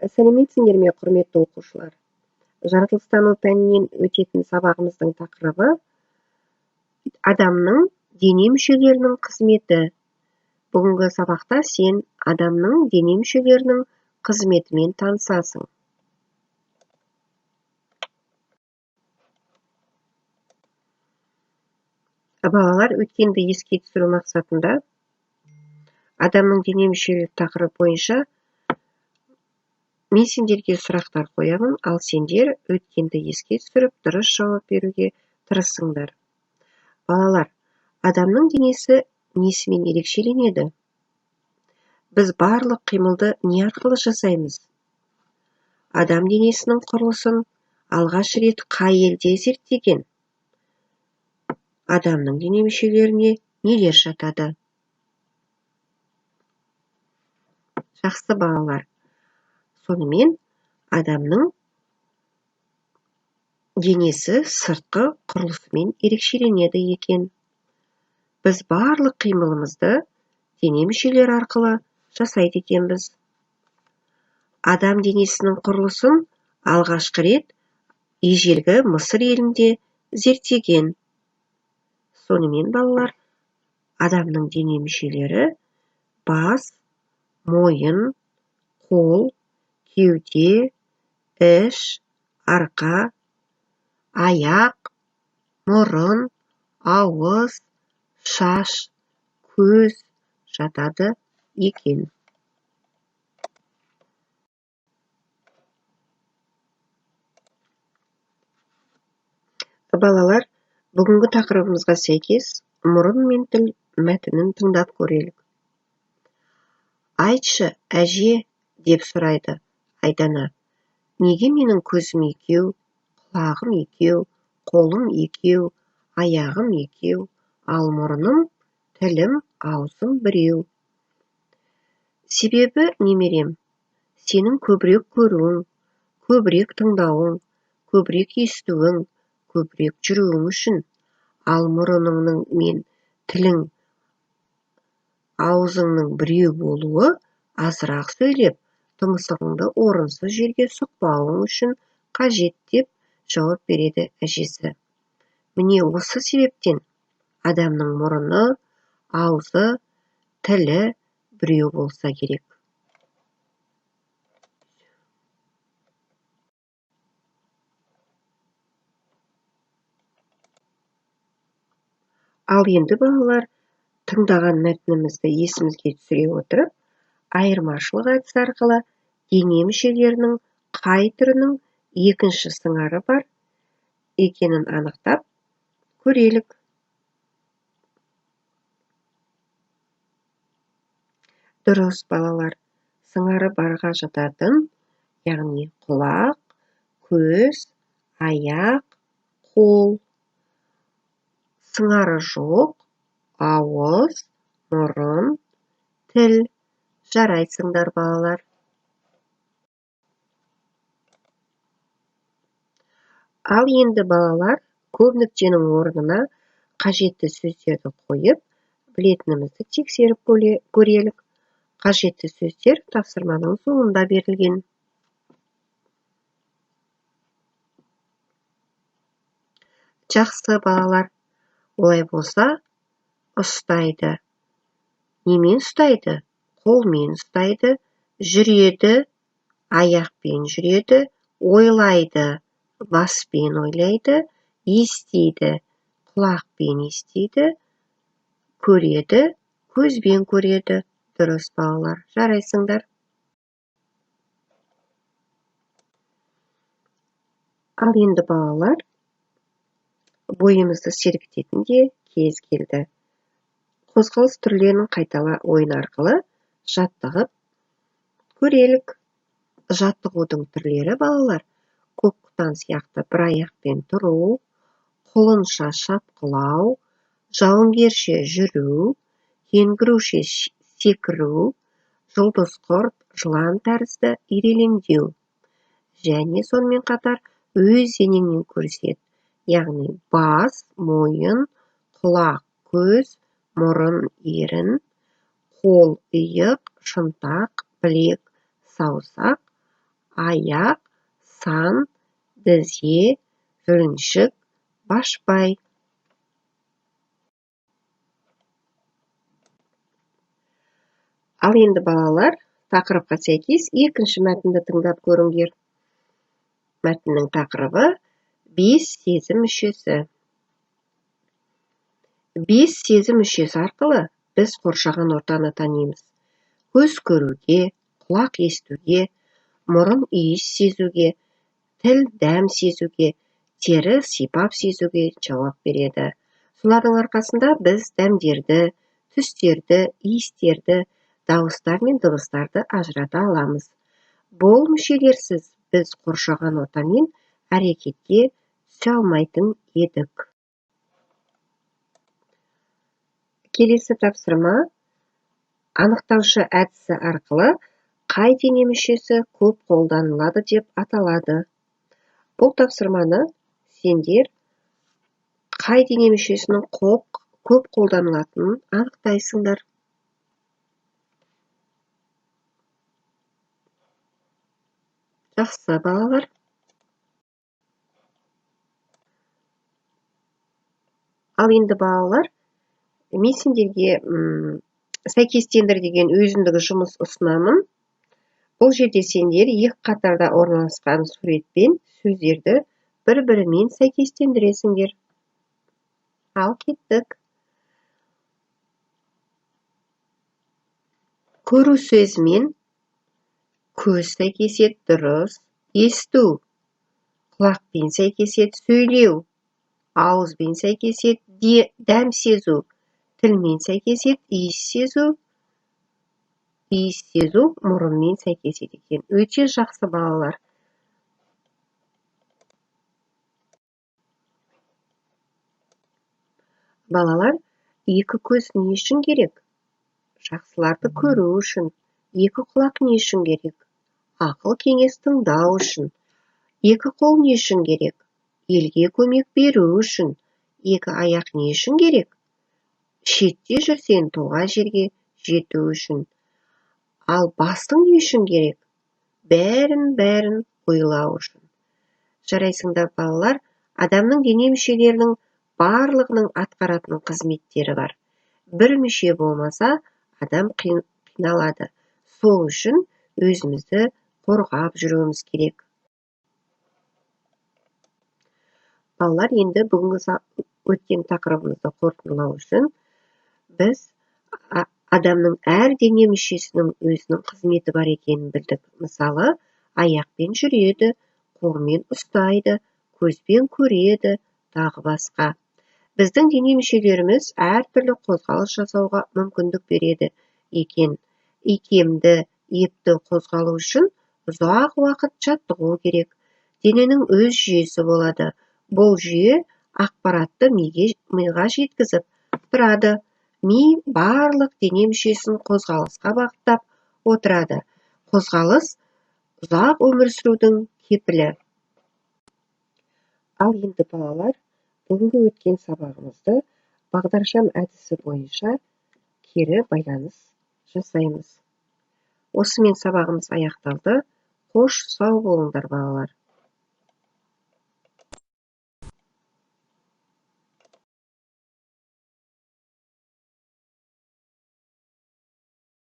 Сәлеметсіңдер ме, құрметті оқушылар? Жаратылыстану пәнінен өтетін сабағымыздың тақырыбы адамның дене мүшелерінің қызметі. Бүгінгі сабақта сен адамның дене мүшелерінің қызметімен танысасың. Балалар, өткенді еске түсіру мақсатында адамның дене мүшелері тақырып бойынша мен сендерге сұрақтар қоямын, ал сендер өткенді еске түсіріп, дұрыс жауап беруге тырысыңдар. Балалар, адамның денесі несімен ерекшеленеді? Біз барлық қимылды не арқылы жасаймыз? Адам денесінің құрылысын алғаш рет қай елде зерттеген? Адамның дене мүшелеріне нелер жатады? Жақсы балалар. Сонымен адамның денесі сыртқы құрылысымен ерекшеленеді екен. Біз барлық қимылымызды дене мүшелері арқылы жасайды екенбіз. Адам денесінің құрылысын алғашқы рет ежелгі Мысыр елінде зерттеген. Сонымен балалар, адамның дене мүшелері бас, мойын, қол, кеуде, іш, арқа, аяқ, мұрын, ауыз, шаш, көз жатады екен. Балалар, бүгінгі тақырыбымызға сәйкес мұрын мен тіл мәтінін тыңдап көрелік. Айтшы, әже, деп сұрайды Айдана, неге менің көзім екеу, құлағым екеу, қолым екеу, аяғым екеу, ал мұрыным, тілім, аузым біреу? Себебі, немерем, сенің көбірек көруің, көбірек тыңдауың, көбірек естуің, көбірек жүруің үшін, ал мұрыныңның мен тілің, аузыңның біреу болуы азырақ сөйлеп, тұмсығыңды орынсыз жерге сұқпауың үшін қажет деп жауап береді әжесі. Міне осы себептен адамның мұрыны, аузы, тілі біреу болса керек. Ал енді балалар, тыңдаған мәтінімізді есімізге түсіре отырып, айырмашылық әдісі арқылы дене мүшелерінің қай түрінің екінші сыңары бар екенін анықтап көрелік. Дұрыс, балалар, сыңары барға жататын, яғни құлақ, көз, аяқ, қол. Сыңары жоқ, ауыз, мұрын, тіл. Жарайсыңдар, балалар. Ал енді балалар, көп нүктенің орнына қажетті сөздерді қойып, білетінімізді тексеріп көрелік. Қажетті сөздер тапсырманың соңында берілген. Жақсы, балалар. Олай болса, ұстайды. Немен ұстайды? Қолмен ұстайды, жүреді, аяқпен жүреді, ойлайды, баспен ойлайды, естиді, құлақпен естиді, көреді, көзбен көреді. Дұрыс, балалар, жарайсыңдар. Ал енді балалар, бойымызды сергітетін де кез келді. Қозғалыс түрлерін қайтала ойын арқылы жаттығып көрелік. Жаттығудың түрлері, балалар, көк құтан сияқты бір аяқпен тұру, құлынша шапқылау, жауынгерше жүру, кенгіруше секіру, жұлдыз құрт, жылан тәрізді ирелеңдеу. Және сонымен қатар өз денеңнен көрсет, яғни бас, мойын, құлақ, көз, мұрын, ерін, қол, иық, шынтақ, білек, саусақ, аяқ, сан, тізе, іліншік, башпай. Ал енді балалар, тақырыпқа сәйкес екінші мәтінді тыңдап көріңдер. Мәтіннің тақырыбы 5 сезім мүшесі. 5 сезім мүшесі арқылы біз қоршаған ортаны танимыз. Көз көруге, құлақ естуге, мұрын иіс сезуге, тіл дәм сезуге, тері сипап сезуге жауап береді. Солардың арқасында біз дәмдерді, түстерді, иістерді, дауыстар мен дыбыстарды ажырата аламыз. Бұл мүшелерсіз біз қоршаған ортамен әрекетке түсе алмайтын едік. Келесі тапсырма анықтаушы әдісі арқылы қай дене мүшесі көп қолданылады деп аталады. Бұл тапсырманы сендер қай дене мүшесінің көп қолданылатынын анықтайсыңдар. Жақсы балалар. Ал енді балалар, мен сендерге сәйкестендір деген өзіндік жұмыс ұсынамын. Бұл жерде сендер екі қатарда орналасқан суретпен сөздерді бір-бірімен сәйкестендіресіңдер. Ал кеттік. Көру сөзімен көз сәйкесет дұрыс, есту. Құлақпен сәйкесет сөйлеу. Ауызбен сәйкесет дәм сезу. Тілмен сәйкесет иіс сезу. Иіс сезу мұрынмен сәйкесет екен. Өте жақсы балалар. Балалар, екі көз не үшін керек? Жақсыларды көру үшін. Екі құлақ не үшін керек? Ақыл кеңес тыңдау үшін. Екі қол не үшін керек? Елге көмек беру үшін. Екі аяқ не үшін керек? Шетте жүрсең туған жерге жету үшін. Ал бастың не үшін керек? Бәрін ойлау үшін. Жарайсыңдар балалар, адамның дене мүшелерінің барлығының атқаратын қызметтері бар. Бір мүше болмаса, адам қиналады. Сол үшін өзімізді қорғап жүруіміз керек. Балалар, енді бүгінгі өткен тақырыбымызды қорытындылау үшін біз адамның әр дене мүшесінің өзінің қызметі бар екенін білдік. Мысалы, аяқпен жүреді, қолмен ұстайды, көзбен көреді, тағы басқа. Біздің дене мүшелеріміз әртүрлі қозғалыс жасауға мүмкіндік береді екен. Икемді, епті қозғалу үшін ұзақ уақыт жаттығу керек. Дененің өз жүйесі болады. Бұл жүйе ақпаратты миға жеткізіп тұрады. Ми барлық дене мүшесін қозғалысқа бағыттап отырады. Қозғалыс ұзақ өмір сүрудің кепілі. Ал енді балалар, бүгінгі өткен сабағымызды бағдаршам әдісі бойынша кері байланыс жасаймыз. Осымен сабағымыз аяқталды. Қош сау болыңдар балалар.